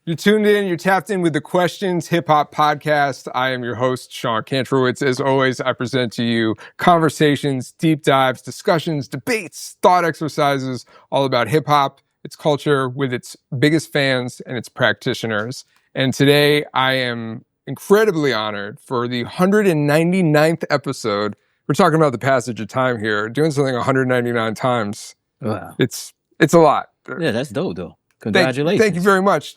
You're tuned in, you're tapped in with the Questions Hip Hop Podcast. I am your host, Sean Kantrowitz. As always, I present to you conversations, deep dives, discussions, debates, thought exercises, all about hip hop, its culture, with its biggest fans and its practitioners. And today I am incredibly honored for the 199th episode. We're talking about the passage of time here. Doing something 199 times. Wow. It's a lot. Yeah, that's dope though. Congratulations. Thank you very much.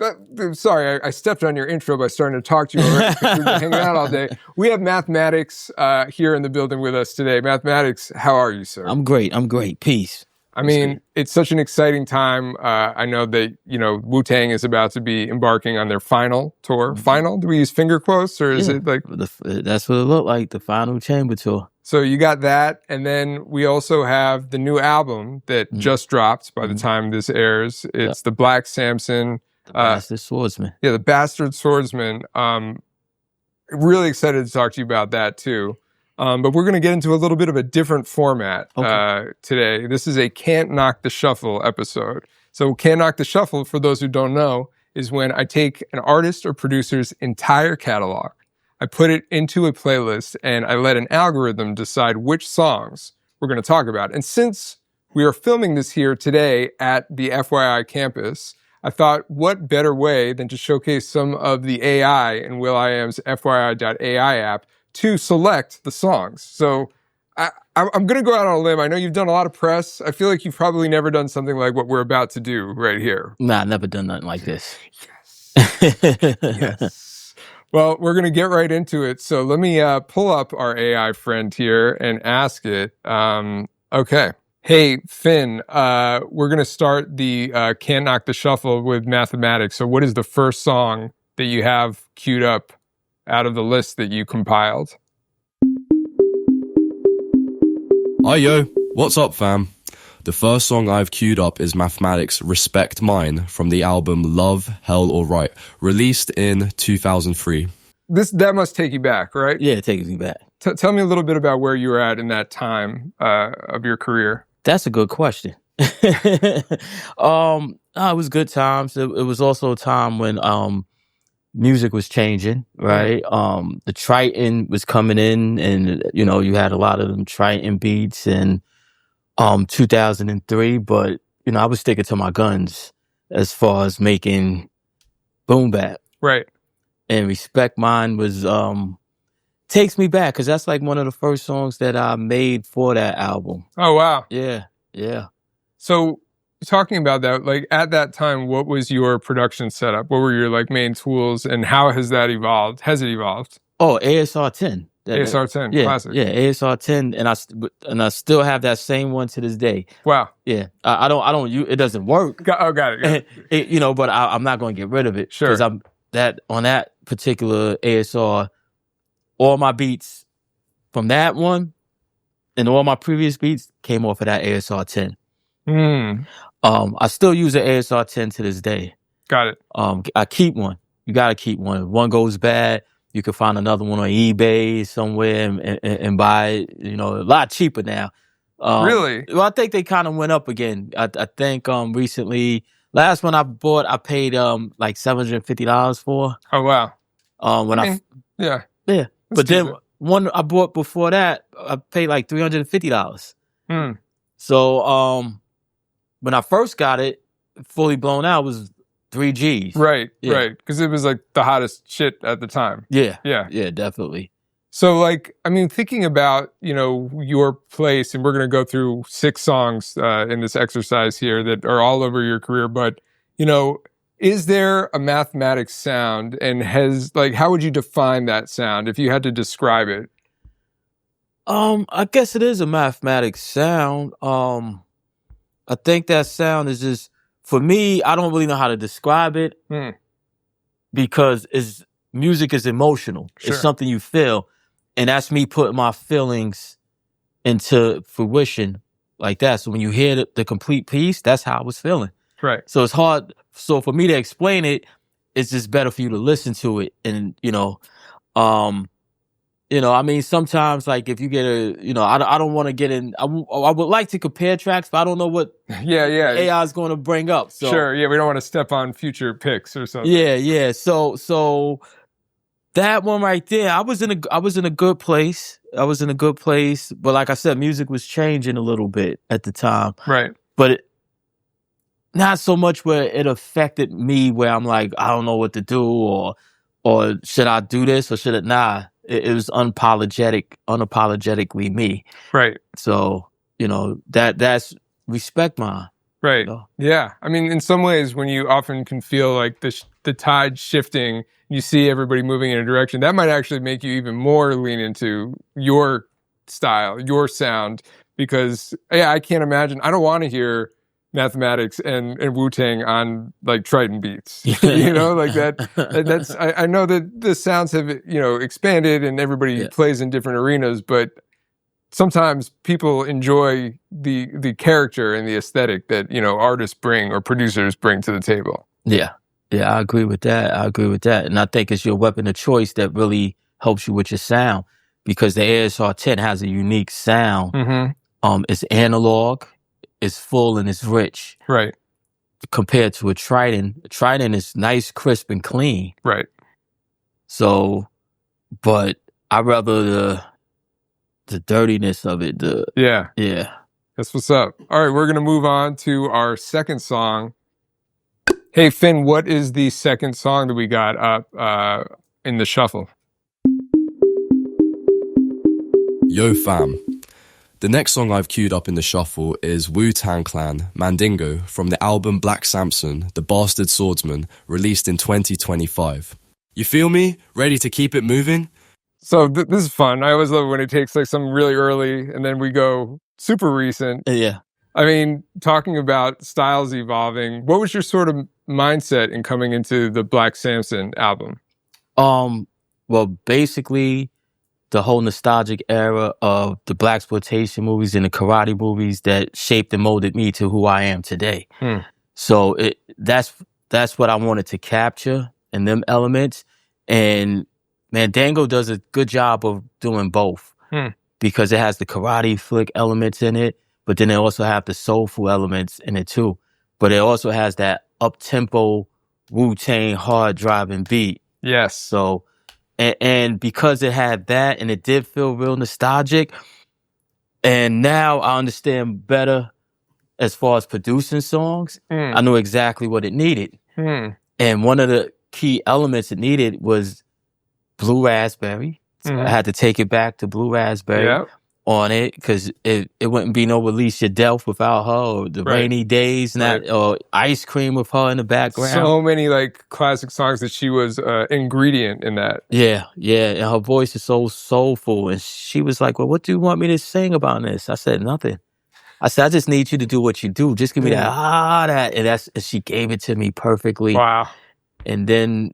Sorry, I stepped on your intro by starting to talk to you already because we've been hanging out all day. We have Mathematics here in the building with us today. Mathematics, how are you, sir? I'm great. Peace. I mean, it's such an exciting time. I know that, Wu-Tang is about to be embarking on their final tour. Mm-hmm. Final? Do we use finger quotes or is it like... That's what it looked like, the final chamber tour. So you got that, and then we also have the new album that just dropped by the time this airs. It's the Black Samson. Bastard Swordsman. Yeah, the Bastard Swordsman. Really excited to talk to you about that too. But we're going to get into a little bit of a different format today. This is a Can't Knock the Shuffle episode. So Can't Knock the Shuffle, for those who don't know, is when I take an artist or producer's entire catalog, I put it into a playlist, and I let an algorithm decide which songs we're going to talk about. And since we are filming this here today at the FYI Campus, I thought, what better way than to showcase some of the AI in will.i.am's FYI.AI app to select the songs. So I'm going to go out on a limb. I know you've done a lot of press. I feel like you've probably never done something like what we're about to do right here. Nah, I've never done nothing like this. Yes. Yes. Well, we're going to get right into it. So let me pull up our AI friend here and ask it. Okay. Hey, Finn, we're going to start the Can't Knock the Shuffle with Mathematics. So what is the first song that you have queued up out of the list that you compiled? Hi, yo. What's up, fam? The first song I've queued up is Mathematics' Respect Mine from the album Love, Hell or Right, released in 2003. That must take you back, right? Yeah, it takes me back. Tell me a little bit about where you were at in that time of your career. That's a good question. It was good times. It was also a time when music was changing, right? The Triton was coming in, and you had a lot of them Triton beats and 2003, but I was sticking to my guns as far as making boom bap. Right. And Respect Mine was takes me back, because that's like one of the first songs that I made for that album. Oh wow. Yeah. So talking about that, like at that time, what was your production setup? What were your main tools, and how has that evolved? Has it evolved? Oh, ASR 10. ASR 10, yeah, classic. Yeah, ASR 10, and I still have that same one to this day. Wow. Yeah, I don't use it. Doesn't work. Got it. But I'm not going to get rid of it. Sure. Because on that particular ASR, all my beats from that one and all my previous beats came off of that ASR 10. I still use an ASR 10 to this day. Got it. I keep one. You got to keep one. If one goes bad, you can find another one on eBay somewhere and buy it, a lot cheaper now. Really? Well, I think they kind of went up again. I think recently, last one I bought, I paid like $750 for. Oh wow. Yeah. That's but then one I bought before that, I paid like $350. So when I first got it, fully blown out, was 3 Gs. Right. Because it was like the hottest shit at the time. Yeah, definitely. So thinking about, your place, and we're going to go through 6 songs in this exercise here that are all over your career, but, is there a Mathematics sound, and how would you define that sound if you had to describe it? I guess it is a Mathematics sound. I think that sound is just, for me, I don't really know how to describe it because music is emotional. Sure. It's something you feel. And that's me putting my feelings into fruition like that. So when you hear the complete piece, that's how I was feeling. Right. So it's hard. So for me to explain it, it's just better for you to listen to it. And, I mean, sometimes like if you get I don't want to get in. I would like to compare tracks, but I don't know what AI is going to bring up. So sure, yeah, we don't want to step on future picks or something. Yeah. So that one right there, I was in a good place. But like I said, music was changing a little bit at the time. Right. But not so much where it affected me, where I'm like, I don't know what to do, or should I do this or should it? Nah, it was unapologetically me. Right. So that's respect mine. Right. Yeah. I mean, in some ways, when you often can feel like the tide shifting, you see everybody moving in a direction, that might actually make you even more lean into your style, your sound, because I can't imagine. I don't want to hear Mathematics and Wu-Tang on like Triton beats, like that's, I know that the sounds have, expanded and everybody plays in different arenas, but sometimes people enjoy the character and the aesthetic that, artists bring or producers bring to the table. Yeah. Yeah, I agree with that. And I think it's your weapon of choice that really helps you with your sound, because the ASR 10 has a unique sound. Mm-hmm. It's analog, it's full, and it's rich. Right. Compared to a Triton. A Triton is nice, crisp, and clean. Right. So, but I rather the dirtiness of it. Yeah. That's what's up. All right, we're gonna move on to our second song. Hey Finn, what is the second song that we got up in the shuffle? Yo fam. The next song I've queued up in the shuffle is Wu-Tang Clan, Mandingo, from the album Black Samson, The Bastard Swordsman, released in 2025. You feel me? Ready to keep it moving? So this is fun. I always love when it takes like something really early and then we go super recent. Yeah. I mean, talking about styles evolving, what was your sort of mindset in coming into the Black Samson album? Well, basically, the whole nostalgic era of the blaxploitation movies and the karate movies that shaped and molded me to who I am today. So that's what I wanted to capture in them elements. And Mandingo does a good job of doing both because it has the karate flick elements in it, but then it also have the soulful elements in it too. But it also has that up-tempo Wu-Tang hard driving beat. Yes. So, and because it had that and it did feel real nostalgic, and now I understand better as far as producing songs, I knew exactly what it needed. And one of the key elements it needed was Blue Raspberry. So I had to take it back to Blue Raspberry on it, because it wouldn't be no Alicia Delph without her, or the Rainy Days, or Ice Cream with her in the background. So many like classic songs that she was ingredient in that. Yeah. And her voice is so soulful. And she was like, well, what do you want me to sing about this? I said, nothing. I said, I just need you to do what you do. Just give me that. And she gave it to me perfectly. Wow. And then,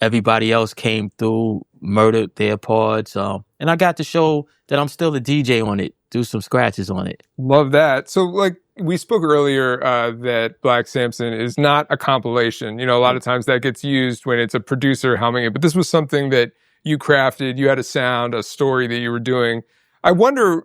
everybody else came through, murdered their parts. And I got to show that I'm still a DJ on it, do some scratches on it. Love that. So, like, we spoke earlier that Black Samson is not a compilation. A lot of times that gets used when it's a producer helming it. But this was something that you crafted. You had a sound, a story that you were doing. I wonder,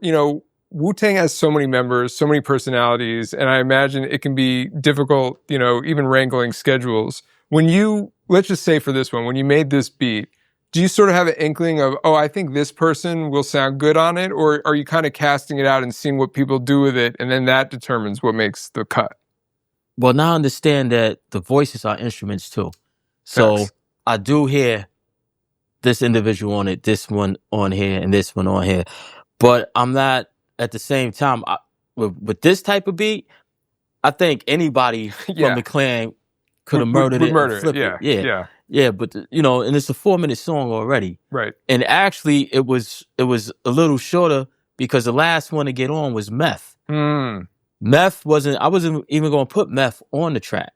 Wu-Tang has so many members, so many personalities, and I imagine it can be difficult, even wrangling schedules. When you, let's just say for this one, when you made this beat, do you sort of have an inkling of, I think this person will sound good on it? Or are you kind of casting it out and seeing what people do with it, and then that determines what makes the cut? Well, now I understand that the voices are instruments too. So I do hear this individual on it, this one on here, and this one on here. But I'm not, at the same time, with this type of beat, I think anybody from the clan could have murdered it and flipped it. Yeah, but and it's a 4-minute song already. Right. And actually it was a little shorter because the last one to get on was Meth. Meth I wasn't even going to put Meth on the track.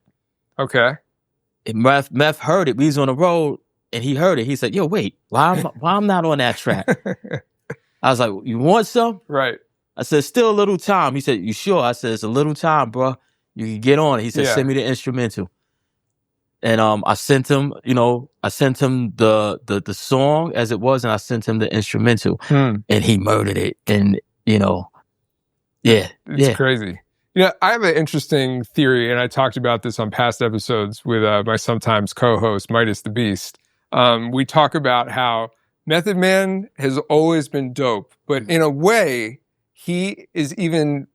Okay. And Meth heard it. We was on the road and he heard it. He said, yo, wait, why I'm not on that track? I was like, you want some? Right. I said, still a little time. He said, you sure? I said, it's a little time, bro. You can get on it. He said, send me the instrumental. And I sent him the song as it was, and I sent him the instrumental, and he murdered it. And it's crazy. I have an interesting theory, and I talked about this on past episodes with my sometimes co-host Midas the Beast. We talk about how Method Man has always been dope, but in a way, he is even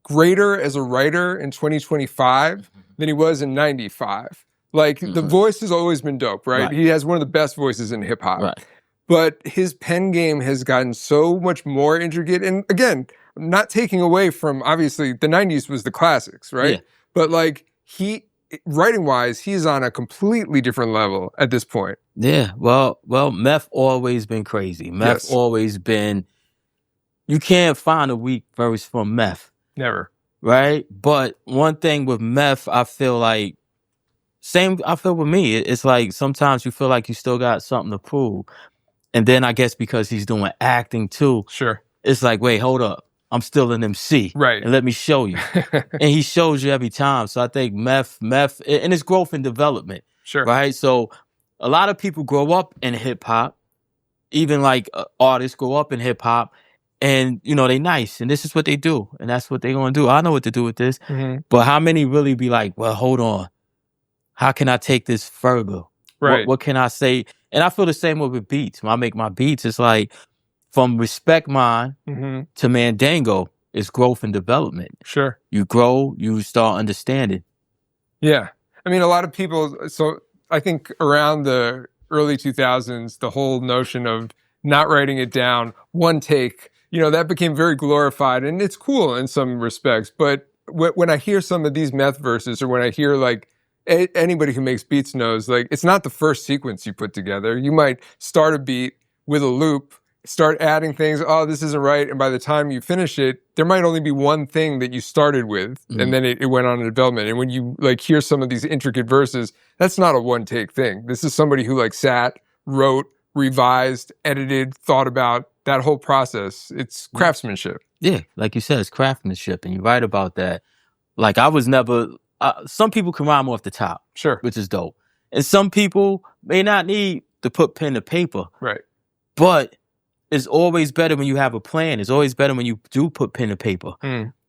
greater as a writer in 2025 than he was in 95. Like, the voice has always been dope, right? He has one of the best voices in hip hop. Right. But his pen game has gotten so much more intricate. And again, not taking away from, obviously, the 90s was the classics, right? Yeah. But like, writing-wise, he's on a completely different level at this point. Yeah. Well, Meth always been crazy. Meth always been, you can't find a weak verse from Meth. Never. Right? But one thing with Meth, I feel with me. It's like sometimes you feel like you still got something to prove. And then I guess because he's doing acting too. Sure. It's like, wait, hold up. I'm still an MC. Right. And let me show you. And he shows you every time. So I think Meth, and it's growth and development. Sure. Right? So a lot of people grow up in hip hop, even like artists grow up in hip hop, and they nice, and this is what they do, and that's what they're gonna do. I know what to do with this. But how many really be like, well, hold on, how can I take this further? Right. What can I say? And I feel the same way with beats. When I make my beats, it's like from Respect Mine to Mandingo, it's growth and development. Sure. You grow, you start understanding. Yeah. I mean, a lot of people, so I think around the early 2000s, the whole notion of not writing it down, one take, that became very glorified, and it's cool in some respects. But when I hear some of these Meth verses, or when I hear like, anybody who makes beats knows, like, it's not the first sequence you put together. You might start a beat with a loop, start adding things. Oh, this isn't right. And by the time you finish it, there might only be one thing that you started with, and then it went on in development. And when you like hear some of these intricate verses, that's not a one take thing. This is somebody who like sat, wrote, revised, edited, thought about that whole process. It's craftsmanship. Yeah, like you said, it's craftsmanship, and you're right about that. Like, I was never. Some people can rhyme off the top, Sure, which is dope, and some people may not need to put pen to paper, right? But it's always better when you have a plan. It's always better when you do put pen to paper.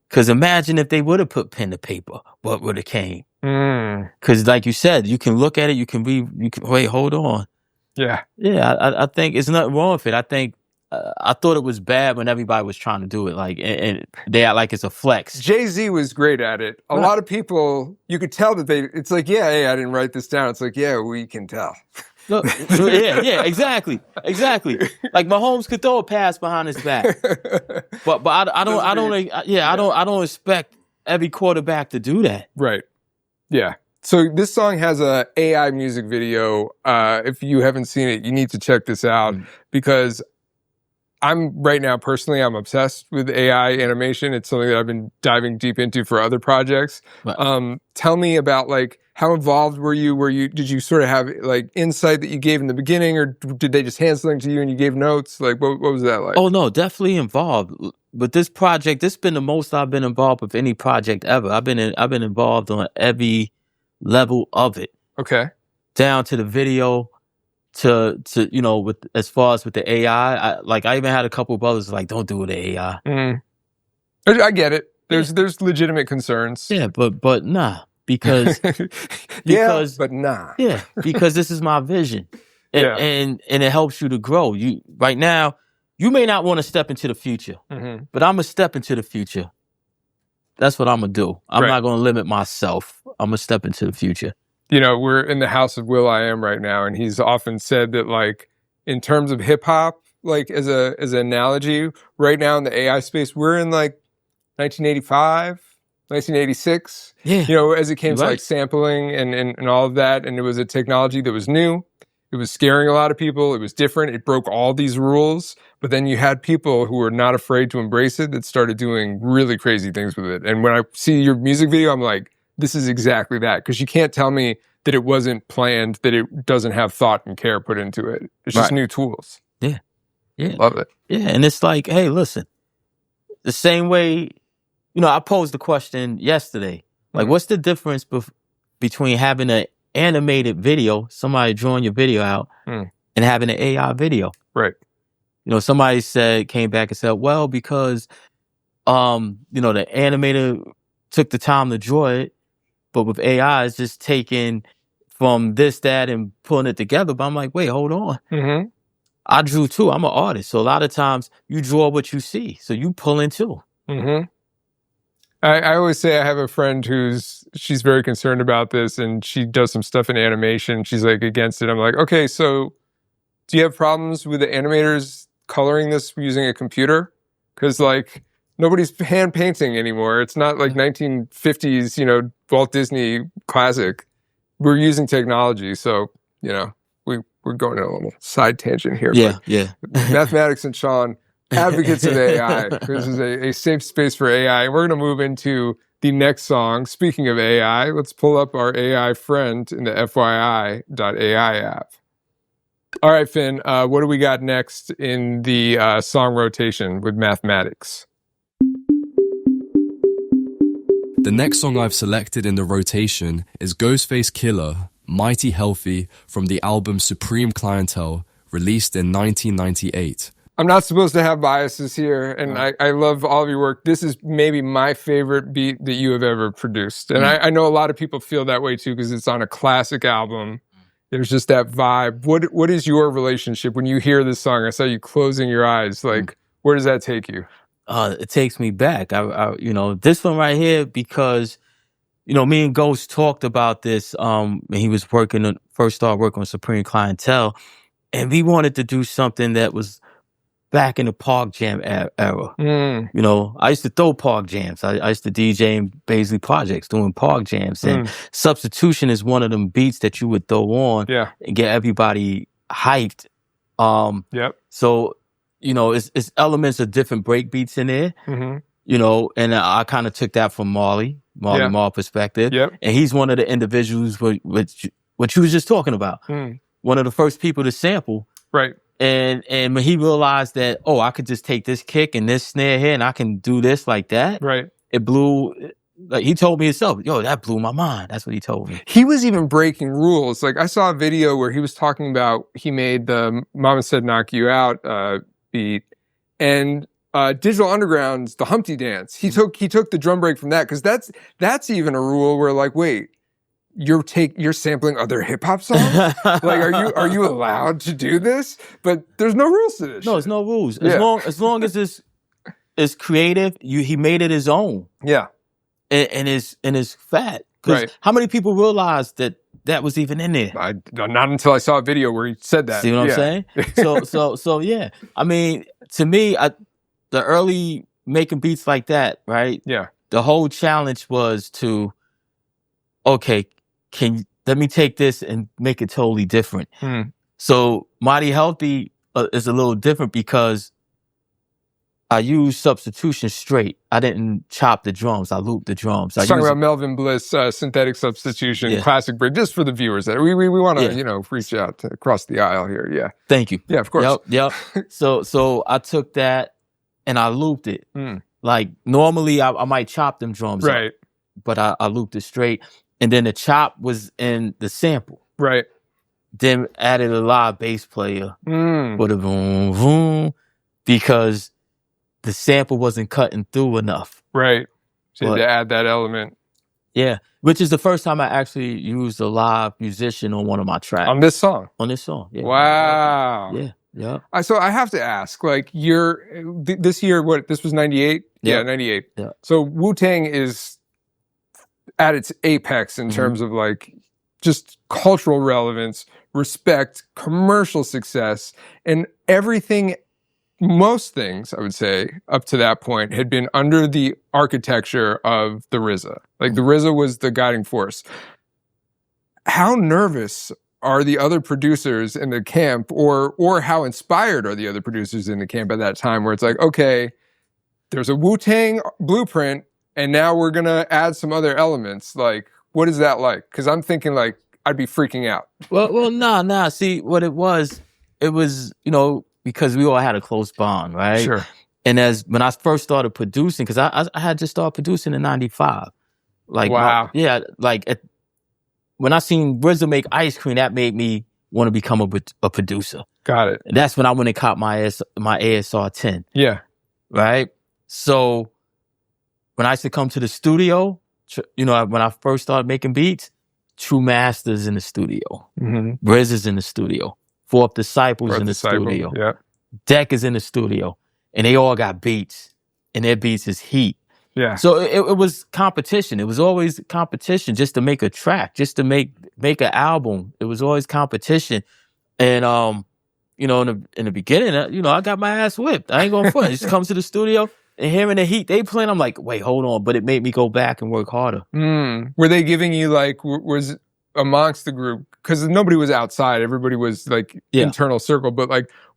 Because imagine if they would have put pen to paper, what would have came? Because like you said, you can look at it, you can wait, hold on. Yeah. I think it's nothing wrong with it. I think I thought it was bad when everybody was trying to do it, like, and they act like it's a flex. Jay-Z was great at it. A lot of people, you could tell that it's like, yeah, hey, I didn't write this down. It's like, yeah, we can tell. No, yeah, exactly. Like, Mahomes could throw a pass behind his back, but I don't expect every quarterback to do that. Right. Yeah. So this song has a AI music video. If you haven't seen it, you need to check this out, because I'm right now, personally, I'm obsessed with AI animation. It's something that I've been diving deep into for other projects. Right. Tell me about, like, how involved were you? Did you sort of have like insight that you gave in the beginning, or did they just hand something to you and you gave notes? Like, what was that like? Oh no, definitely involved. But this project, this has been the most I've been involved with any project ever. I've been involved on every level of it. Okay. Down to the video, to with as far as with the AI. I even had a couple of brothers like, don't do with the AI. I get it. There's legitimate concerns. Yeah, but nah. Because but nah. Yeah, because this is my vision, and it helps you to grow. You right now, you may not want to step into the future, but I'm gonna step into the future. That's what I'm gonna do. I'm not gonna limit myself. I'm gonna step into the future. We're in the house of Will.i.am right now, and he's often said that, like, in terms of hip hop, like as an analogy, right now in the AI space, we're in like 1985. 1986, as it came to like sampling and all of that. And it was a technology that was new. It was scaring a lot of people. It was different. It broke all these rules. But then you had people who were not afraid to embrace it that started doing really crazy things with it. And when I see your music video, I'm like, this is exactly that. Because you can't tell me that it wasn't planned, that it doesn't have thought and care put into it. It's just new tools. Yeah. Love it. Yeah, and it's like, hey, listen, the same way, I posed the question yesterday. Like, what's the difference between having an animated video, somebody drawing your video out and having an AI video. Right. You know, somebody came back and said, well, because, you know, the animator took the time to draw it, but with AI, it's just taking from this, that, and pulling it together. But I'm like, wait, hold on. Mm-hmm. I drew too. I'm an artist. So a lot of times you draw what you see. So you pull in too. Mm-hmm. I always say I have a friend she's very concerned about this, and she does some stuff in animation. She's like against it. I'm like, okay, so do you have problems with the animators coloring this using a computer? Because like nobody's hand painting anymore. It's not like 1950s, you know, Walt Disney classic. We're using technology, so you know we're going on a little side tangent here. Yeah. Mathematics and Sean, advocates of AI. This is a safe space for AI. We're going to move into the next song. Speaking of AI, let's pull up our AI friend in the FYI.AI app. All right, Finn, what do we got next in the song rotation with Mathematics? The next song I've selected in the rotation is Ghostface Killah, Mighty Healthy, from the album Supreme Clientele, released in 1998. I'm not supposed to have biases here, and I love all of your work. This is maybe my favorite beat that you have ever produced. And I know a lot of people feel that way too, because it's on a classic album. There's just that vibe. What is your relationship when you hear this song? I saw you closing your eyes. Like, where does that take you? It takes me back. You know, this one right here, because, you know, me and Ghost talked about this when he was first started working on Supreme Clientele, and we wanted to do something that was back in the Park Jam era. You know, I used to throw Park Jams. I used to DJ in Baisley Projects doing Park Jams. And Substitution is one of them beats that you would throw on and get everybody hyped. So, you know, it's elements of different break beats in there, you know, and I kind of took that from Marley Marl perspective. And he's one of the individuals what you was just talking about. One of the first people to sample. Right. And when he realized that, oh, I could just take this kick and this snare here and I can do this like that. Right. It blew, like he told me himself, yo, that blew my mind. That's what he told me. He was even breaking rules. Like I saw a video where he was talking about, he made the Mama Said Knock You Out beat, and Digital Underground's The Humpty Dance. He took the drum break from that, because that's even a rule where like, wait, you're sampling other hip hop songs? Like, are you allowed to do this? But there's no rules to this. No, there's no rules. As long as it's creative, he made it his own. Yeah. And it's fat. Because how many people realized that was even in there? Not until I saw a video where he said that. See what I'm saying? So yeah. I mean, to me, the early making beats like that, right? Yeah. The whole challenge was to, okay, let me take this and make it totally different. So Mighty Healthy is a little different because I used substitution straight. I didn't chop the drums. I looped the drums. Talking about Melvin Bliss, synthetic substitution, classic break, just for the viewers. We want to reach out across the aisle here. Yeah. Thank you. Yeah, of course. Yep. So I took that and I looped it. Like normally I might chop them drums up, but I looped it straight. And then the chop was in the sample. Right. Then added a live bass player. With a boom, boom, because the sample wasn't cutting through enough. Right. So you had to add that element. Yeah. Which is the first time I actually used a live musician on one of my tracks. On this song? On this song, yeah. Wow. Yeah. So I have to ask, like, this year, this was 98? Yeah, 98. Yeah. So Wu-Tang is at its apex in terms of like just cultural relevance, respect, commercial success, and everything. Most things, I would say, up to that point had been under the architecture of the RZA. Like the RZA was the guiding force. How nervous are the other producers in the camp, or how inspired are the other producers in the camp at that time, where it's like, okay, there's a Wu-Tang blueprint, and now we're going to add some other elements. Like, what is that like? Because I'm thinking, like, I'd be freaking out. Well, nah. See, what it was, you know, because we all had a close bond, right? Sure. And when I first started producing, because I had just started producing in 95. Like, wow. When when I seen RZA make Ice Cream, that made me want to become a producer. Got it. And that's when I went and caught my ASR 10. Yeah. Right? So when I used to come to the studio, when I first started making beats, True Master's in the studio. Mm-hmm. RZA's in the studio. Fourth Disciples in the studio. Yeah. Deck is in the studio. And they all got beats. And their beats is heat. Yeah. So it was competition. It was always competition just to make a track, just to make an album. It was always competition. And in the beginning, I got my ass whipped. I ain't going front. Just come to the studio and hearing the heat they playing, I'm like, wait, hold on. But it made me go back and work harder. Were they giving you was amongst the group, because nobody was outside, everybody was internal circle, but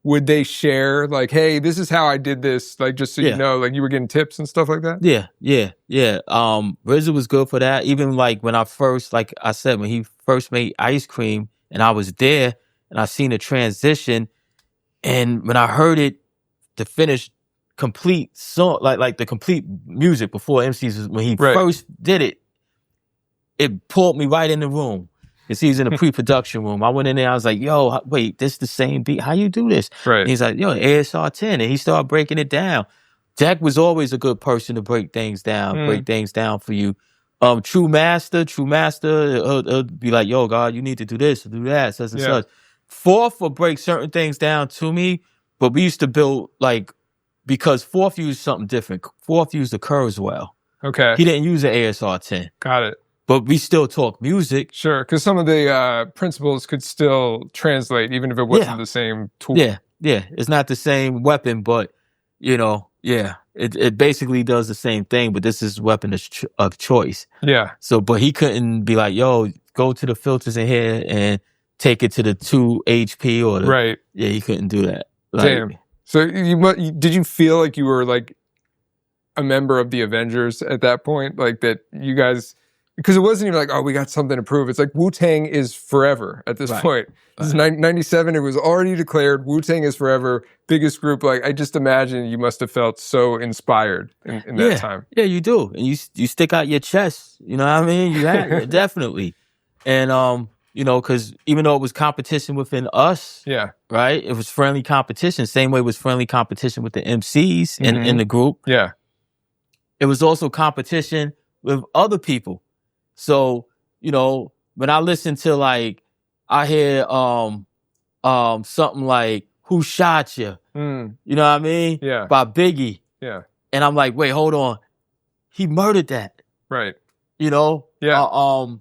would they share hey, this is how I did this, just so you know, you were getting tips and stuff like that? Yeah. RZA was good for that. Even when I first, like I said, when he first made Ice Cream and I was there and I seen the transition, and when I heard it, the finished complete song, like the complete music before MCs, when he first did it, it pulled me right in the room. Because he was in the pre-production room. I went in there, I was like, yo, wait, this the same beat. How you do this? Right. And he's like, yo, ASR 10. And he started breaking it down. Jack was always a good person to break things down for you. True Master, he'll be like, yo, God, you need to do this, do that, such and such. Fourth will break certain things down to me, but we used to build, because Fourth used something different. Fourth used the Kurzweil. Okay. He didn't use the ASR 10. Got it. But we still talk music. Sure, because some of the principles could still translate, even if it wasn't the same tool. Yeah. It's not the same weapon, but, it basically does the same thing, but this is weapon of choice. Yeah. So, but he couldn't be like, yo, go to the filters in here and take it to the 2 HP or the... Right. Yeah, he couldn't do that. Damn. So did you feel like you were a member of the Avengers at that point? That you guys... Because it wasn't even oh, we got something to prove. It's Wu-Tang is forever at this point. This is 97. It was already declared Wu-Tang is forever. Biggest group. I just imagine you must have felt so inspired in that time. Yeah, you do. And you stick out your chest. You know what I mean? You have it, definitely. And, because even though it was competition within us, right? It was friendly competition. Same way it was friendly competition with the MCs in the group. Yeah. It was also competition with other people. So, when I listen to I hear something like Who Shot You? You know what I mean? Yeah. By Biggie. Yeah. And I'm like, wait, hold on. He murdered that. Right. Yeah. Or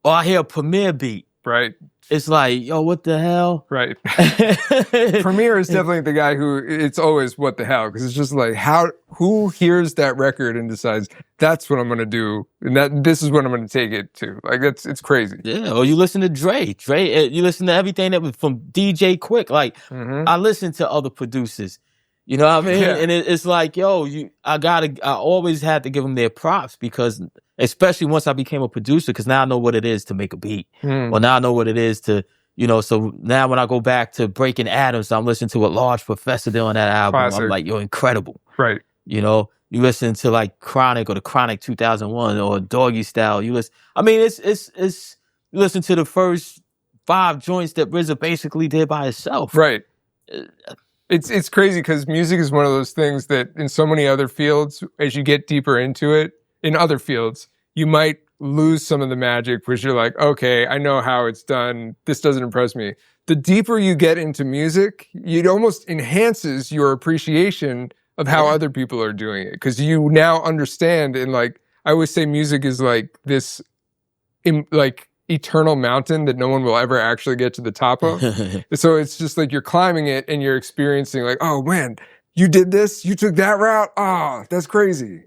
I hear a Premier beat. Right. It's like, yo, what the hell? Right. Premier is definitely the guy who it's always what the hell, because it's just who hears that record and decides that's what I'm going to do, and this is what I'm going to take it to. It's crazy. Yeah. Or you listen to Dre, you listen to everything that was from DJ Quick. I listen to other producers. You know what I mean? Yeah. And it's I always had to give them their props, because especially once I became a producer, because now I know what it is to make a beat. Well, now I know what it is to, so now when I go back to Breaking Atoms, I'm listening to a Large Professor on that album. Classic. I'm like, yo, incredible. Right. You listen to Chronic or the Chronic 2001 or Doggy Style. You listen to the first 5 joints that RZA basically did by himself. Right. It's crazy, because music is one of those things that in so many other fields, as you get deeper into it, in other fields, you might lose some of the magic, because you're like, okay, I know how it's done. This doesn't impress me. The deeper you get into music, it almost enhances your appreciation of how other people are doing it, because you now understand. And I always say, music is this eternal mountain that no one will ever actually get to the top of. So it's just you're climbing it and you're experiencing oh man, you did this, you took that route. Oh, that's crazy.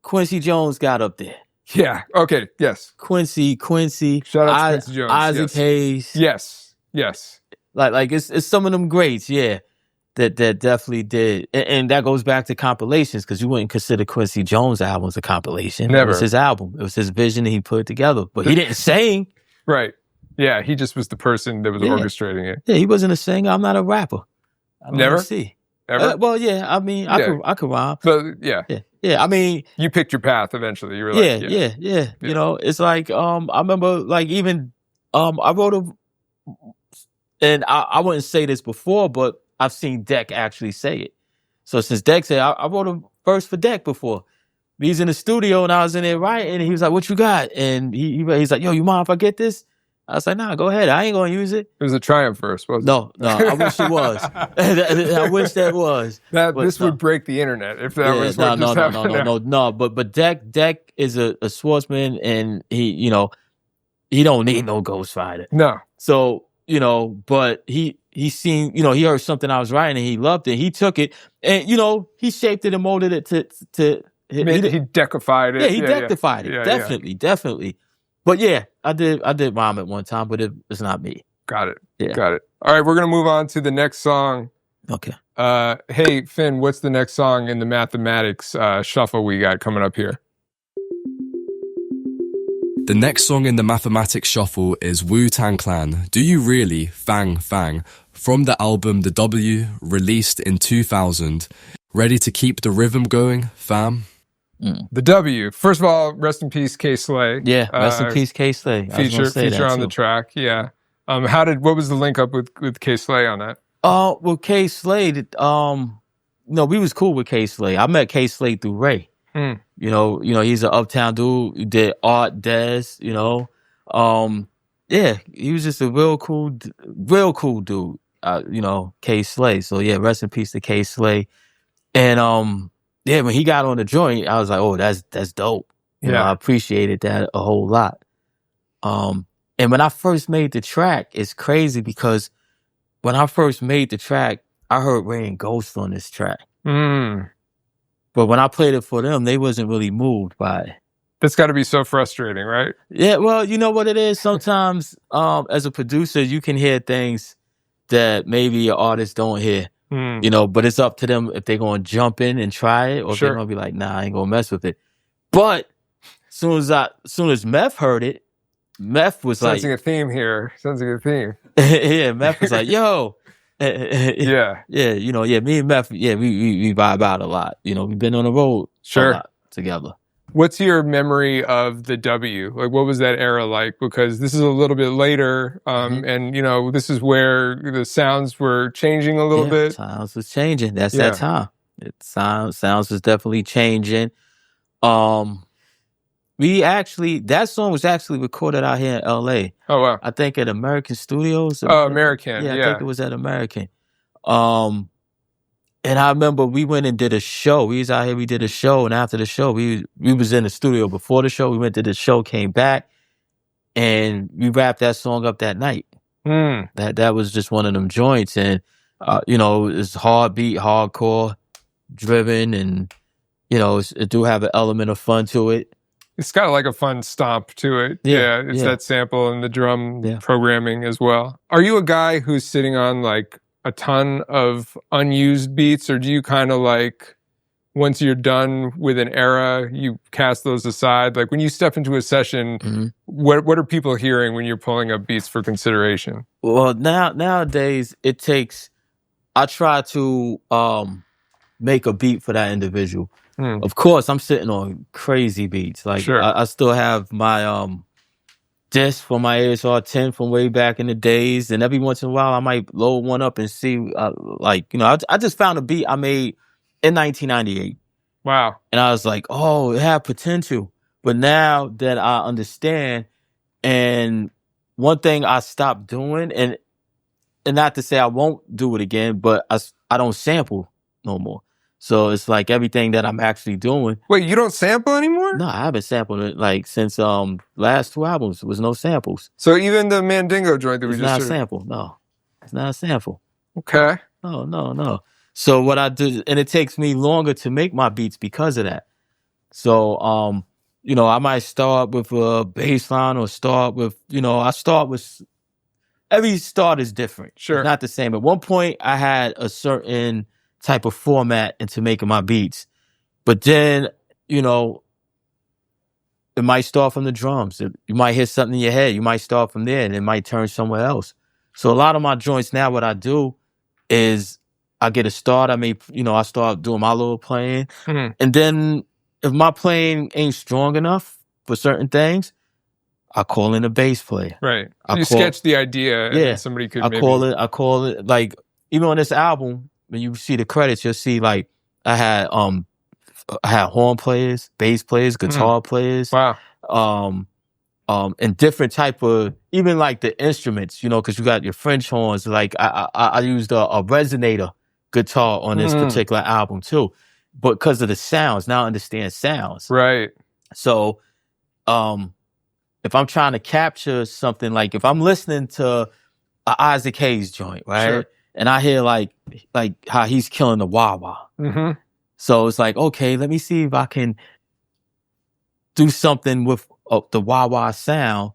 Quincy Jones got up there. Yeah. Okay. Yes. Quincy. Shout out to Quincy Jones. Isaac Hayes. Yes. It's some of them greats. Yeah. That definitely did. And that goes back to compilations, because you wouldn't consider Quincy Jones' albums a compilation. Never. It was his album. It was his vision that he put together. But he didn't sing. Right. Yeah. He just was the person that was orchestrating it. Yeah. He wasn't a singer. I'm not a rapper. I don't Never? see. ever? Well, yeah. I mean, I could rhyme. But yeah. Yeah. I mean, you picked your path eventually. You were yeah, like, yeah. You know, it's like I remember like even I wrote and I wouldn't say this before, but I've seen Deck actually say it. So since Deck said, I wrote a verse for Deck before. He's in the studio and I was in there writing and he was like, "What you got?" And he's like, "Yo, you mind if I get this?" I was like, "Nah, go ahead. I ain't gonna use it." It was a Triumph verse, wasn't it? No. I wish it was. I wish that was. This would break the internet if that was what just happened. No. But Deck is a swordsman and he don't need no ghost fighter. No. So, but he seen, he heard something I was writing and he loved it. He took it and, he shaped it and molded it to he deckified it. Yeah, he deckified it. Definitely. But yeah, I did rhyme it one time, but it's not me. Got it. Yeah. Got it. All right, we're going to move on to the next song. Okay. Hey, Finn, what's the next song in the mathematics shuffle we got coming up here? The next song in the Mathematics Shuffle is Wu-Tang Clan, Do You Really, Thang, from the album The W, released in 2000. Ready to keep the rhythm going, fam? The W. First of all, rest in peace, K Slay. Yeah, rest in peace, K Slay. Feature on the track, yeah. What was the link up with K Slay on that? Well, K Slay, we was cool with K Slay. I met K Slay through Ray. He's an uptown dude. He did art, Des, yeah, he was just a real cool dude. K Slay. So yeah, rest in peace to K Slay. And yeah, when he got on the joint, I was like, oh, that's dope. I appreciated that a whole lot. And when I first made the track, it's crazy because when I first made the track, I heard Ray and Ghost on this track. But when I played it for them, they wasn't really moved by it. That's got to be so frustrating, right? Yeah, well, you know what it is? Sometimes as a producer, you can hear things that maybe your artists don't hear. But it's up to them if they're going to jump in and try it or if they're going to be like, nah, I ain't going to mess with it. But as soon as Meth heard it, Meth was sensing a theme here. Sensing a theme. Yeah, Meth was like, yo. Yeah. Me and Meth, we vibe out a lot. We've been on the road a lot together. What's your memory of the W? Like, what was that era like? Because this is a little bit later, and this is where the sounds were changing a little bit. Sounds was changing. That's that time. Sounds was definitely changing. That song was actually recorded out here in L.A. Oh wow! I think at American Studios. Oh, American. Yeah, I think it was at American. And I remember we went and did a show. We was out here, we did a show, and after the show, we was in the studio before the show. We went to the show, came back, and we wrapped that song up that night. That was just one of them joints, and it's hard beat, hardcore, driven, and it do have an element of fun to it. It's got like a fun stomp to it. Yeah, it's that sample and the drum programming as well. Are you a guy who's sitting on like a ton of unused beats, or do you kind of like, once you're done with an era, you cast those aside? Like when you step into a session, what are people hearing when you're pulling up beats for consideration? Well, nowadays I try to make a beat for that individual. Of course, I'm sitting on crazy beats. Like I still have my disc from my ASR 10 from way back in the days, and every once in a while I might load one up and see, I just found a beat I made in 1998. Wow. And I was like, oh, it had potential. But now that I understand, and one thing I stopped doing, and not to say I won't do it again, but I don't sample no more. So it's like everything that I'm actually doing. Wait, you don't sample anymore? No, I haven't sampled it like since last 2 albums. There was no samples. So even the Mandingo joint that we it's just not a sample. No, it's not a sample. Okay. No. So what I do, and it takes me longer to make my beats because of that. So I might start with a bass line or start with every start is different. Sure. It's not the same. At one point I had a certain type of format into making my beats. But then, it might start from the drums. You might hear something in your head. You might start from there and it might turn somewhere else. So a lot of my joints now, what I do is I get a start. I may, I start doing my little playing. Mhm. And then if my playing ain't strong enough for certain things, I call in a bass player. Right. You sketch the idea and then somebody could I call it like, even on this album, when you see the credits, you'll see like I had horn players, bass players, guitar players. Wow. And different type of, even like the instruments, because you got your French horns. Like I used a resonator guitar on this particular album too, but because of the sounds, now I understand sounds. Right. So, if I'm trying to capture something, like if I'm listening to a Isaac Hayes joint, right, Sure. and I hear like how he's killing the wah-wah. Mm-hmm. So it's like, okay, let me see if I can do something with the wah-wah sound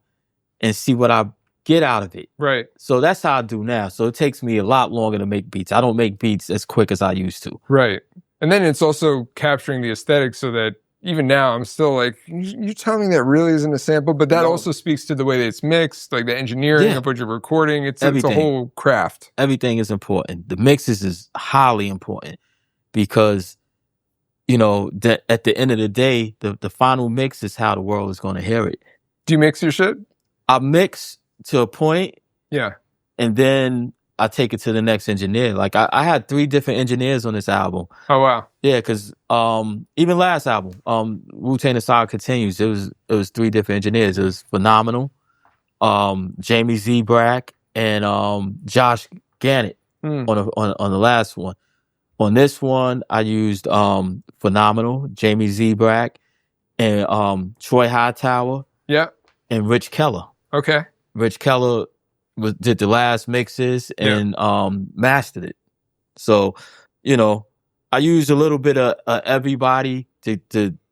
and see what I get out of it. Right. So that's how I do now. So it takes me a lot longer to make beats. I don't make beats as quick as I used to. Right. And then it's also capturing the aesthetic so that even now I'm still like, you're telling me that really isn't a sample, but that also speaks to the way that it's mixed, like the engineering of what you're recording. It's a whole craft. Everything is important. The mixes is highly important because, that at the end of the day, the final mix is how the world is going to hear it. Do you mix your shit? I mix to a point. Yeah. And then I take it to the next engineer. Like I had 3 different engineers on this album. Oh wow. Yeah, because even last album, Wu-Tang the Saga Continues, it was 3 different engineers. It was Phenomenal, Jamie Zebrack, and Josh Gannett on the last one. On this one, I used Phenomenal, Jamie Zebrack, and Troy Hightower. Yeah. And Rich Killah. Okay. Rich Killah did the last mixes and mastered it. So, I used a little bit of everybody to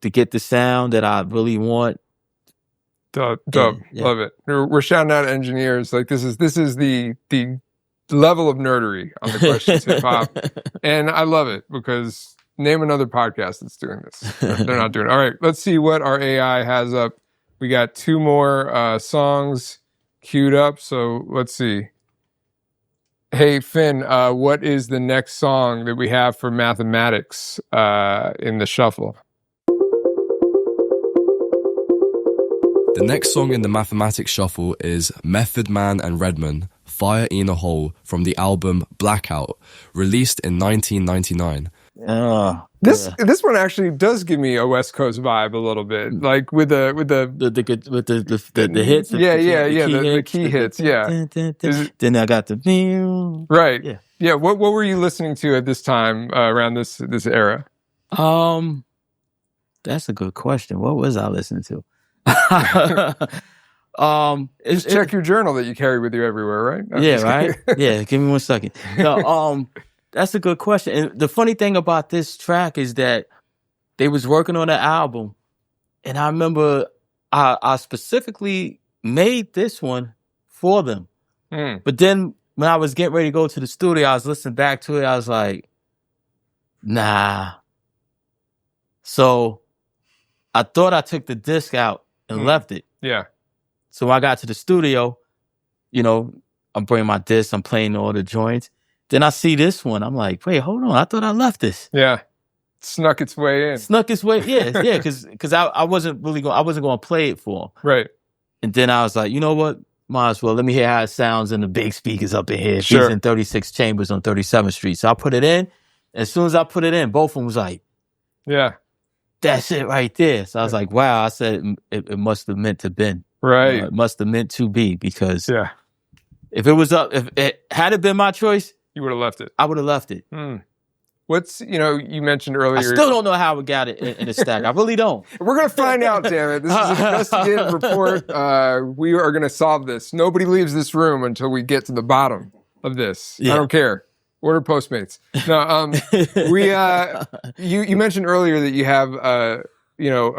get the sound that I really want. Dope. Love it. We're shouting out engineers. Like this is the level of nerdery on the Questions Hip Hop. And I love it because name another podcast that's doing this. They're not doing it. All right, let's see what our AI has up. We got 2 more songs queued up, so let's see. Hey, Finn, what is the next song that we have for mathematics in the shuffle? The next song in the mathematics shuffle is Method Man and Redman, Fire in a Hole, from the album Blackout, released in 1999. This one actually does give me a West Coast vibe a little bit, like with the hits. The key hits. Yeah. Then I got the right. Yeah. What were you listening to at this time around this era? That's a good question. What was I listening to? Just check your journal that you carry with you everywhere, right? Right. Yeah. Give me 1 second. No, that's a good question. And the funny thing about this track is that they was working on an album, and I remember I specifically made this one for them. But then when I was getting ready to go to the studio, I was listening back to it. I was like, nah. So I thought I took the disc out and left it. Yeah. So when I got to the studio, I'm bringing my disc, I'm playing all the joints. Then I see this one. I'm like, wait, hold on. I thought I left this. Yeah. Snuck its way in. Yeah. Because I wasn't going to play it for him. Right. And then I was like, you know what? Might as well. Let me hear how it sounds in the big speakers up in here. Sure. He's in 36 Chambers on 37th Street. So I put it in. As soon as I put it in, both of them was like, yeah, that's it right there. So I was like, wow. I said it must have meant to been. Right. It must have meant to be, because if it had been my choice, you would have left it. I would have left it. What's, you mentioned earlier. I still don't know how we got it in the stack. I really don't. We're going to find out, damn it. This is an investigative report. We are going to solve this. Nobody leaves this room until we get to the bottom of this. I don't care. Order Postmates. No, you mentioned earlier that you have, a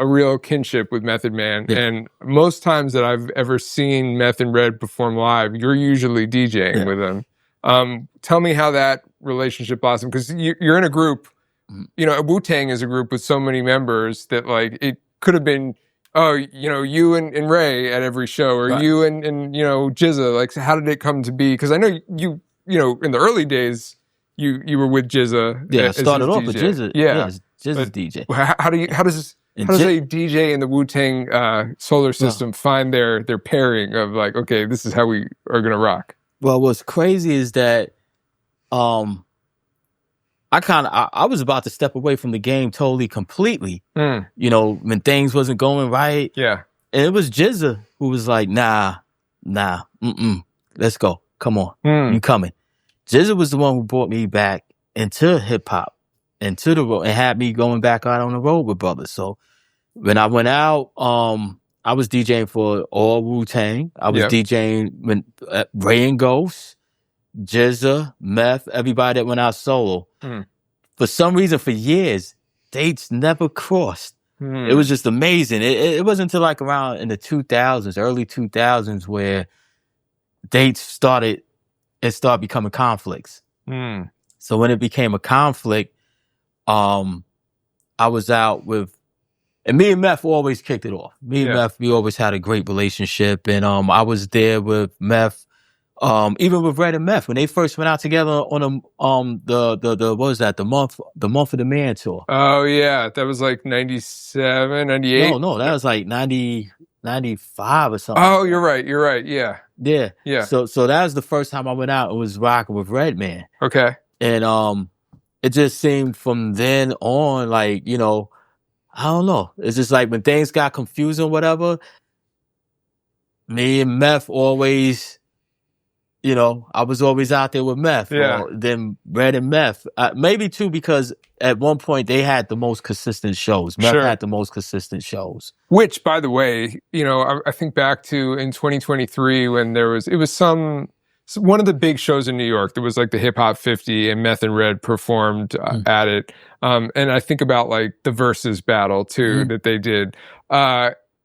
real kinship with Method Man. Yeah. And most times that I've ever seen Meth and Red perform live, you're usually DJing with them. Tell me how that relationship blossomed, because you're in a group, Wu-Tang is a group with so many members that like it could have been, you and Ray at every show, or you and Jizza. Like, how did it come to be? Because I know you in the early days, you were with Jizza. Yeah, I as started his off with DJ. Jizza. Yeah, Jizza's DJ. How does And a DJ in the Wu-Tang solar system find their pairing of like, okay, this is how we are gonna rock? Well, what's crazy is that I was about to step away from the game completely. You know, when things wasn't going right. Yeah. And it was Jizza who was like, nah, let's go. Come on. You coming. Jizza was the one who brought me back into hip hop, into the road, and had me going back out on the road with brothers. So when I went out, I was DJing for all Wu-Tang. I was DJing when Ray and Ghost, Jizza, Meth, everybody that went out solo. For some reason, for years, dates never crossed. It was just amazing. It wasn't until like around in the 2000s, early 2000s, where dates started becoming conflicts. So when it became a conflict, I was out with, and me and Meth always kicked it off. Me and Meth, we always had a great relationship, and I was there with Meth, even with Red and Meth when they first went out together on the what was that, the month of the Man tour. Oh yeah, that was like 97, 98. No, that was like 90, 95 or something. Oh, you're right. Yeah. So that was the first time I went out and was rocking with Redman. Okay. And it just seemed from then on, like, you know, I don't know. It's just like when things got confusing, whatever, me and Meth always, you know, I was always out there with Meth. Yeah. Then Red and Meth. Maybe too, because at one point they had the most consistent shows. Meth had the most consistent shows. Which, by the way, you know, I think back to in 2023 when it was one of the big shows in New York. There was like the Hip Hop 50 and Meth and Red performed at it. And I think about like the Versus battle too that they did.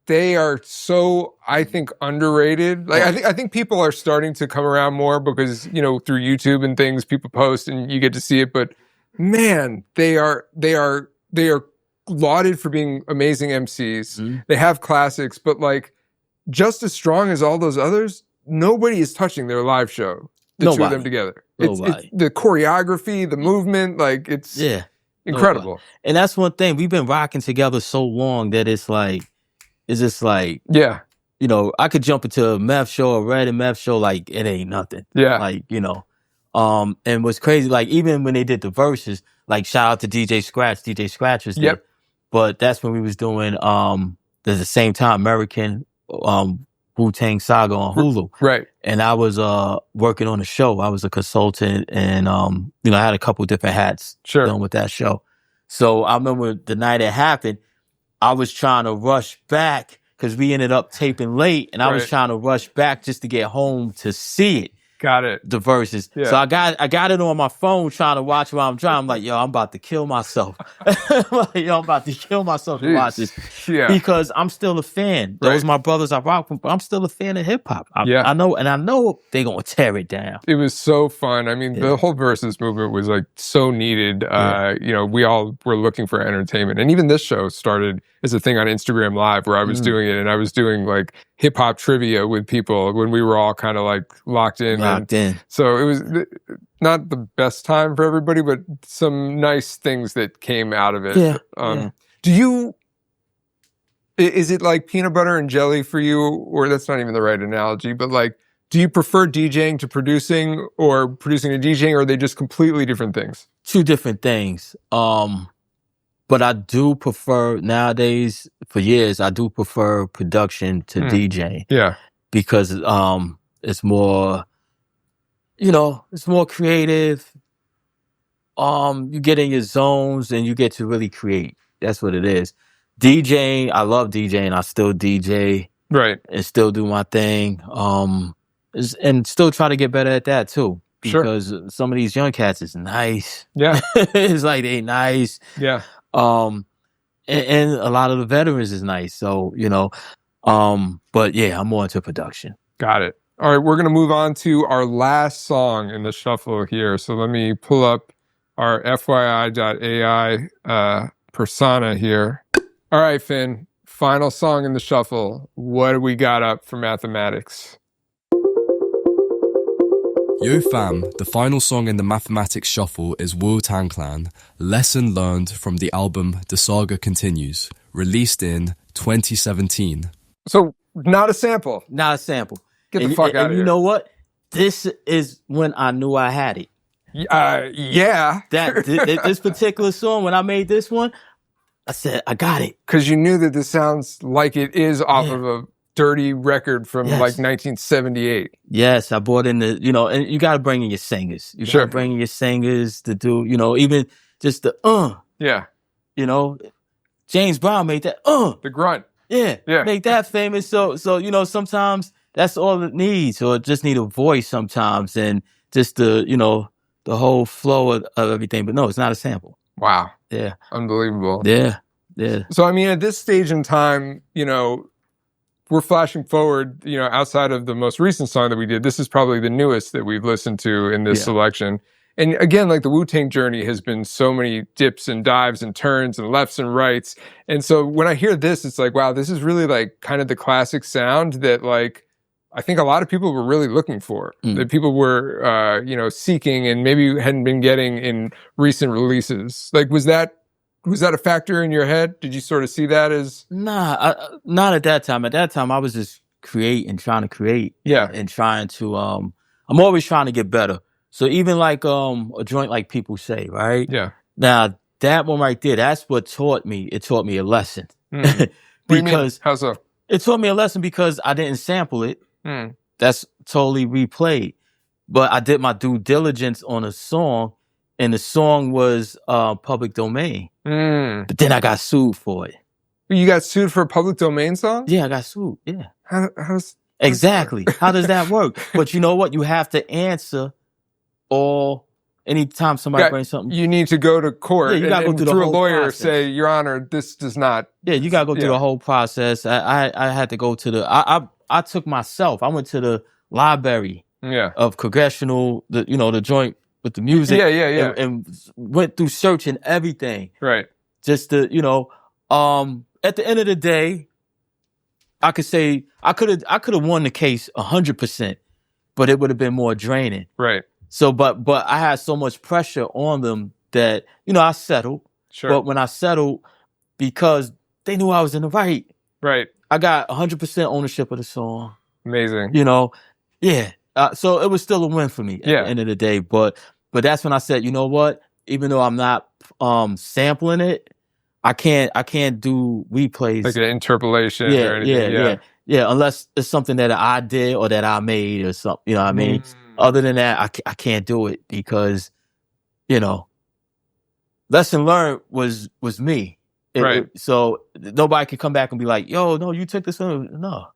They are so, I think, underrated. Like I think people are starting to come around more because, you know, through YouTube and things, people post and you get to see it. But man, they are lauded for being amazing MCs. They have classics, but like just as strong as all those others, nobody is touching their live show. The two of them together. It's the choreography, the movement, like it's incredible. And that's one thing. We've been rocking together so long that it's just like, you know, I could jump into a Meth show, a Red and Meth show, like it ain't nothing. Yeah. Like, you know, and what's crazy, like even when they did the verses, like shout out to DJ Scratch was there. But that's when we was doing, there's the same time, American, Wu-Tang Saga on Hulu. Right. And I was, working on the show. I was a consultant and, you know, I had a couple different hats dealing with that show. So I remember the night it happened, I was trying to rush back because we ended up taping late, and I was trying to rush back just to get home to see it. Got it. The verses. Yeah. So I got it on my phone trying to watch while I'm driving. I'm like, yo, I'm about to kill myself. I'm about to kill myself to watch this. Yeah. Because I'm still a fan. Those my brothers I rock with, but I'm still a fan of hip hop. I know they're gonna tear it down. It was so fun. I mean, the whole Versus movement was like so needed. You know, we all were looking for entertainment. And even this show started as a thing on Instagram Live where I was doing it, and I was doing like hip hop trivia with people when we were all kind of like locked in. So it was not the best time for everybody, but some nice things that came out of it. Is it like peanut butter and jelly for you? Or that's not even the right analogy, but like, do you prefer DJing to producing or producing to DJing, or are they just completely different things? Two different things. But I do prefer nowadays, for years, I do prefer production to DJing. Yeah. Because it's more, you know, it's more creative. You get in your zones and you get to really create. That's what it is. DJing, I love DJing. I still DJ. Right. And still do my thing. And still try to get better at that too. Because some of these young cats is nice. Yeah. It's like they nice. Yeah. And a lot of the veterans is nice. So, you know, but yeah, I'm more into production. Got it. All right, we're going to move on to our last song in the shuffle here. So let me pull up our FYI.AI persona here. All right, Finn, final song in the shuffle. What do we got up for mathematics? Yo fam, the final song in the Mathematics Shuffle is Wu-Tang Clan, Lesson Learned from the album The Saga Continues, released in 2017. So, not a sample. Not a sample. Get the fuck out of and here. You know what? This is when I knew I had it. Yeah. This particular song, when I made this one, I said, I got it. Because you knew that this sounds like it is off of a dirty record from like 1978. Yes, I brought in the, and you got to bring in your singers. You got to bring in your singers to do, even just the, Yeah. James Brown made that, The grunt. Yeah. Make that famous. So, sometimes that's all it needs, or it just need a voice sometimes, and just the whole flow of everything. But no, it's not a sample. Wow. Yeah. Unbelievable. Yeah. So, I mean, at this stage in time, we're flashing forward, outside of the most recent song that we did. This is probably the newest that we've listened to in this selection. And again, like the Wu-Tang journey has been so many dips and dives and turns and lefts and rights. And so when I hear this, it's like, wow, this is really like kind of the classic sound that like, I think a lot of people were really looking for, that people were, seeking and maybe hadn't been getting in recent releases. Like, was that a factor in your head? Did you sort of see that as? Nah, not at that time. At that time, I was just trying to create. Yeah. And trying to, I'm always trying to get better. So even like, a joint like People Say, right? Yeah. Now, that one right there, that's what taught me. It taught me a lesson. Because, how so? It taught me a lesson because I didn't sample it. That's totally replayed. But I did my due diligence on a song, and the song was public domain. But then I got sued for it. You got sued for a public domain song? Yeah, I got sued. Yeah. How's exactly. How does that work? But you know what? You have to answer anytime somebody brings something. You need to go to court. Yeah, you gotta go through the through whole a lawyer process. Say, Your Honor, this does not. Yeah, you gotta go through the whole process. I had to go to I took myself. I went to the library of congressional, the joint with the music. Yeah. And went through searching everything. Right. Just to, at the end of the day, I could say I could have won the case 100%, but it would have been more draining. Right. So, but I had so much pressure on them that, I settled. Sure. But when I settled, because they knew I was in the right. Right. I got 100% ownership of the song. Amazing. Yeah. So it was still a win for me at the end of the day. But that's when I said, you know what? Even though I'm not sampling it, I can't do replays. Like an interpolation or anything. Yeah. Unless it's something that I did or that I made or something. You know what I mean? Other than that, I can't do it because, lesson learned was me. Right. So nobody can come back and be like, yo, no, you took this one. No.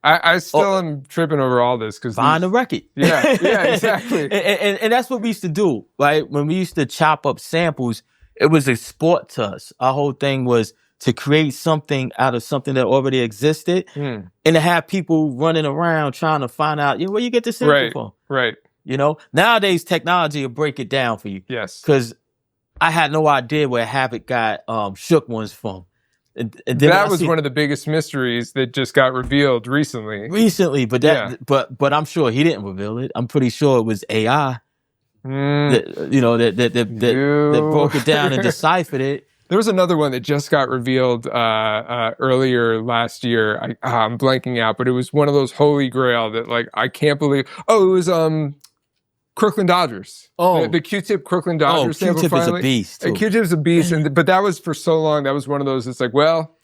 I still am tripping over all this because find the record. Yeah, exactly. and that's what we used to do, right? When we used to chop up samples, it was a sport to us. Our whole thing was to create something out of something that already existed, and to have people running around trying to find out, where you get this sample from. Right. Nowadays technology will break it down for you. Yes. Because I had no idea where Havoc got Shook Ones from. And then that was one of the biggest mysteries that just got revealed recently. But I'm sure he didn't reveal it. I'm pretty sure it was AI that broke it down and deciphered it. There was another one that just got revealed earlier last year. I'm blanking out, but it was one of those holy grail that like I can't believe. Oh, it was Crooklyn Dodgers. Oh, the Q-Tip Crooklyn Dodgers. Q-Tip is a beast. Too. Q-Tip's a beast, but that was for so long. That was one of those. It's like, well,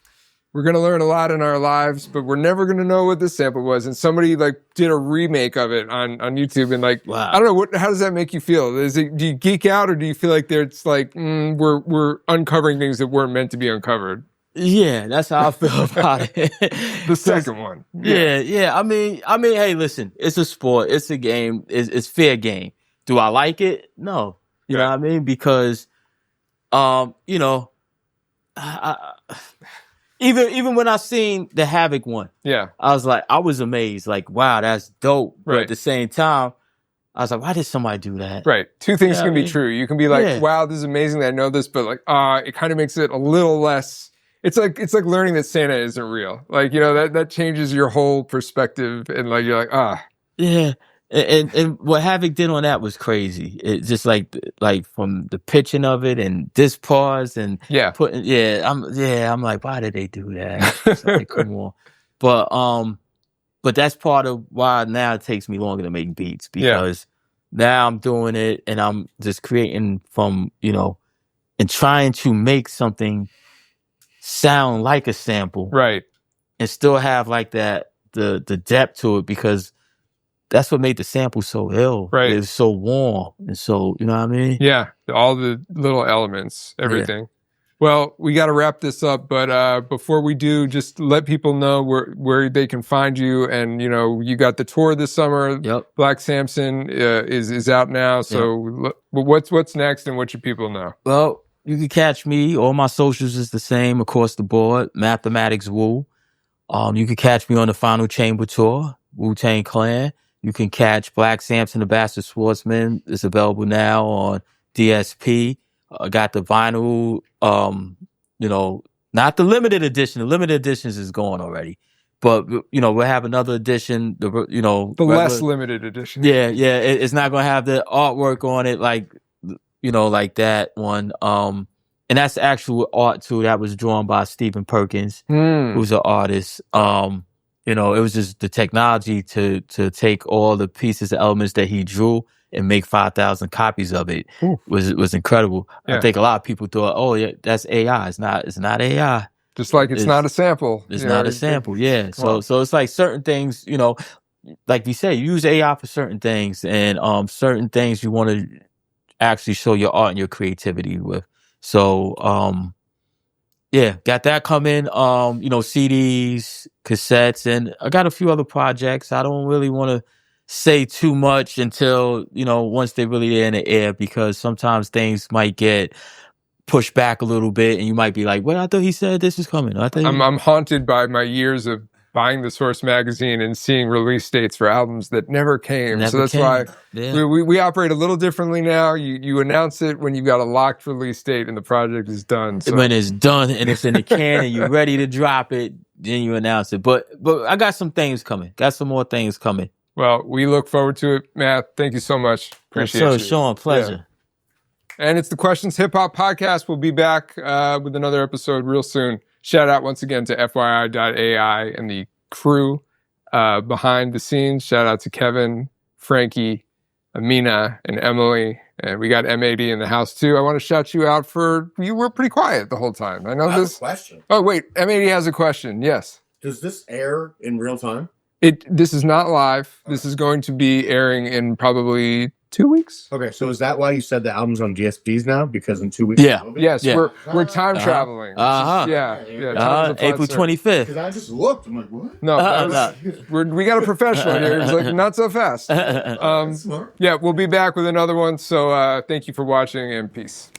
we're gonna learn a lot in our lives, but we're never gonna know what this sample was. And somebody like did a remake of it on YouTube, and like, wow. I don't know, how does that make you feel? Do you geek out, or do you feel like it's like we're uncovering things that weren't meant to be uncovered? Yeah, that's how I feel about it. The second one. Yeah. I mean, hey, listen, it's a sport. It's a game. It's fair game. Do I like it? No. You know what I mean? Because, even when I seen the Havoc one, I was amazed. Like, wow, that's dope. But at the same time, I was like, why did somebody do that? Right. Two things can be true. You can be like, wow, this is amazing that I know this, but like, it kind of makes it a little less. It's like learning that Santa isn't real. Like, that changes your whole perspective, and like you're like, Yeah. And what Havoc did on that was crazy. It just like from the pitching of it and this pause and putting I'm like, why did they do that? It's like, come on. But that's part of why now it takes me longer to make beats, because now I'm doing it and I'm just creating from, and trying to make something sound like a sample. Right. And still have like that, the depth to it, because that's what made the sample so ill. Right. It was so warm. And so, you know what I mean? Yeah. All the little elements, everything. Yeah. Well, we got to wrap this up, but before we do, just let people know where they can find you. And you got the tour this summer. Yep. Black Samson is out now. So what's next, and what should people know? Well, you can catch me. All my socials is the same across the board. Mathematics Wu. You can catch me on the Final Chamber tour, Wu-Tang Clan. You can catch Black Samson, the Bastard Swordsman. It's available now on DSP. Got the vinyl, not the limited edition. The limited editions is gone already. But, we'll have another edition, the less limited edition. Yeah. It's not going to have the artwork on it like that one. And that's actual art, too. That was drawn by Stephen Perkins, who's an artist. It was just the technology to take all the pieces, the elements that he drew, and make 5,000 copies of it. Was incredible. Yeah. I think a lot of people thought, oh yeah, that's AI. It's not AI. Just like it's not a sample. It's not a sample. Yeah. So it's like certain things, like we say, use AI for certain things, and certain things you want to actually show your art and your creativity with. So got that coming. CDs, cassettes, and I got a few other projects. I don't really want to say too much until, once they're really in the air, because sometimes things might get pushed back a little bit and you might be like, well, I thought he said this is coming. I'm haunted by my years of buying the Source magazine and seeing release dates for albums that never came. So that's why we operate a little differently now. You announce it when you've got a locked release date and the project is done. So. When it's done and it's in the can and you're ready to drop it, then you announce it. But I got some things coming. Got some more things coming. Well, we look forward to it, Matt. Thank you so much. Appreciate it. Sean, pleasure. Yeah. And it's the Questions Hip Hop Podcast. We'll be back with another episode real soon. Shout out once again to FYI.AI and the crew behind the scenes. Shout out to Kevin, Frankie, Amina, and Emily. And we got M80 in the house too. I want to shout you out you were pretty quiet the whole time. I know this. Have a question. Oh, wait. M80 has a question. Yes. Does this air in real time? This is not live. Okay. This is going to be airing in probably 2 weeks. Okay, so is that why you said the album's on DSPs now? Because in 2 weeks? Yeah. Yes, we're time traveling. April 25th. Because I just looked. I'm like, what? No, we got a professional here. It's like, not so fast. Smart. We'll be back with another one. So thank you for watching, and peace.